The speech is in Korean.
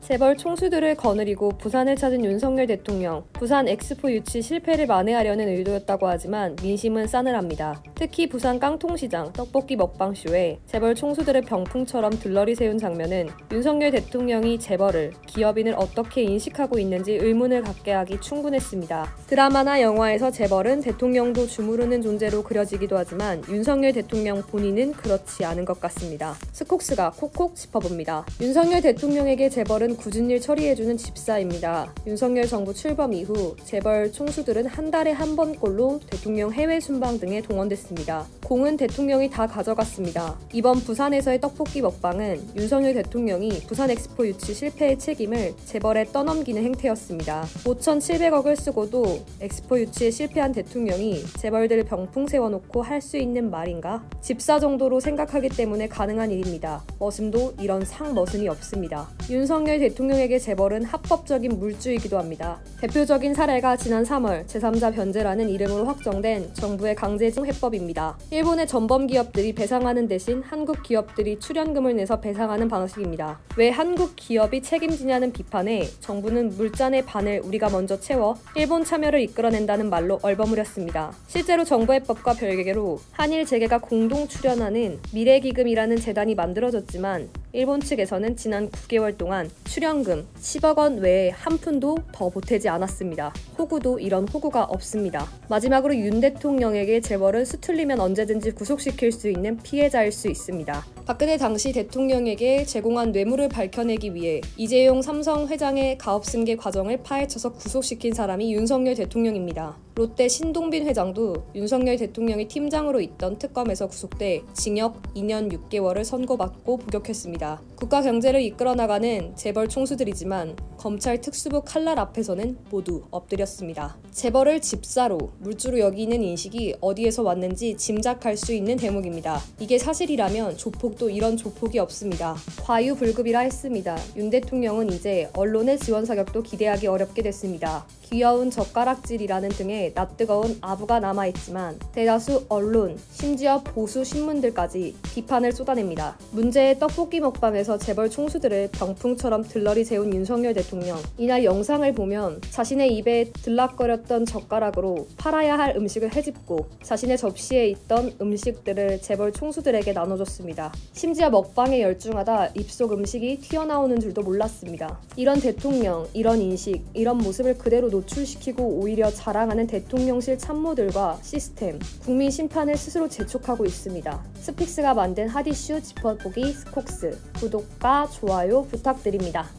재벌 총수들을 거느리고 부산을 찾은 윤석열 대통령. 부산 엑스포 유치 실패를 만회하려는 의도였다고 하지만 민심은 싸늘합니다. 특히 부산 깡통시장 떡볶이 먹방쇼에 재벌 총수들의 병풍처럼 들러리 세운 장면은 윤석열 대통령이 재벌을, 기업인을 어떻게 인식하고 있는지 의문을 갖게 하기 충분했습니다. 드라마나 영화에서 재벌은 대통령도 주무르는 존재로 그려지기도 하지만 윤석열 대통령 본인은 그렇지 않은 것 같습니다. 스콕스가 콕콕 짚어봅니다. 윤석열 대통령에게 재벌은 굳은 일 처리해주는 집사입니다. 윤석열 정부 출범 이후 재벌 총수들은 한 달에 한 번꼴로 대통령 해외 순방 등에 동원됐습니다. 공은 대통령이 다 가져갔습니다. 이번 부산에서의 떡볶이 먹방은 윤석열 대통령이 부산 엑스포 유치 실패의 책임을 재벌에 떠넘기는 행태였습니다. 5,700억을 쓰고도 엑스포 유치에 실패한 대통령이 재벌들을 병풍 세워놓고 할 수 있는 말인가? 집사 정도로 생각하기 때문에 가능한 일입니다. 머슴도 이런 상머슴이 없습니다. 윤석열 대통령에게 재벌은 합법적인 물주이기도 합니다. 대표적인 사례가 지난 3월 제3자 변제라는 이름으로 확정된 정부의 강제징용 해법입니다. 일본의 전범 기업들이 배상하는 대신 한국 기업들이 출연금을 내서 배상하는 방식입니다. 왜 한국 기업이 책임지냐는 비판에 정부는 물잔의 반을 우리가 먼저 채워 일본 참여를 이끌어낸다는 말로 얼버무렸습니다. 실제로 정부 해법과 별개로 한일 재계가 공동 출연하는 미래기금이라는 재단이 만들어졌지만 일본 측에서는 지난 9개월 동안 출연금 10억 원 외에 한 푼도 더 보태지 않았습니다. 호구도 이런 호구가 없습니다. 마지막으로 윤 대통령에게 재벌은 수틀리면 언제든지 구속시킬 수 있는 피해자일 수 있습니다. 박근혜 당시 대통령에게 제공한 뇌물을 밝혀내기 위해 이재용 삼성 회장의 가업승계 과정을 파헤쳐서 구속시킨 사람이 윤석열 대통령입니다. 롯데 신동빈 회장도 윤석열 대통령이 팀장으로 있던 특검에서 구속돼 징역 2년 6개월을 선고받고 복역했습니다. 국가 경제를 이끌어 나가는 재벌 총수들이지만 검찰 특수부 칼날 앞에서는 모두 엎드렸습니다. 재벌을 집사로, 물주로 여기는 인식이 어디에서 왔는지 짐작할 수 있는 대목입니다. 이게 사실이라면 조폭도 이런 조폭이 없습니다. 과유불급이라 했습니다. 윤 대통령은 이제 언론의 지원 사격도 기대하기 어렵게 됐습니다. 귀여운 젓가락질이라는 등의 낯뜨거운 아부가 남아있지만 대다수 언론, 심지어 보수 신문들까지 비판을 쏟아냅니다. 문제의 떡볶이 먹방에서 재벌 총수들을 병풍처럼 들러리 세운 윤석열 대통령. 이날 영상을 보면 자신의 입에 들락거렸던 젓가락으로 팔아야 할 음식을 헤집고 자신의 접시에 있던 음식들을 재벌 총수들에게 나눠줬습니다. 심지어 먹방에 열중하다 입속 음식이 튀어나오는 줄도 몰랐습니다. 이런 대통령, 이런 인식, 이런 모습을 그대로 노출시키고 오히려 자랑하는 대통령실 참모들과 시스템, 국민 심판을 스스로 재촉하고 있습니다. 스픽스가 만든 핫이슈 짚어보기 스콕스, 구독과 좋아요 부탁드립니다.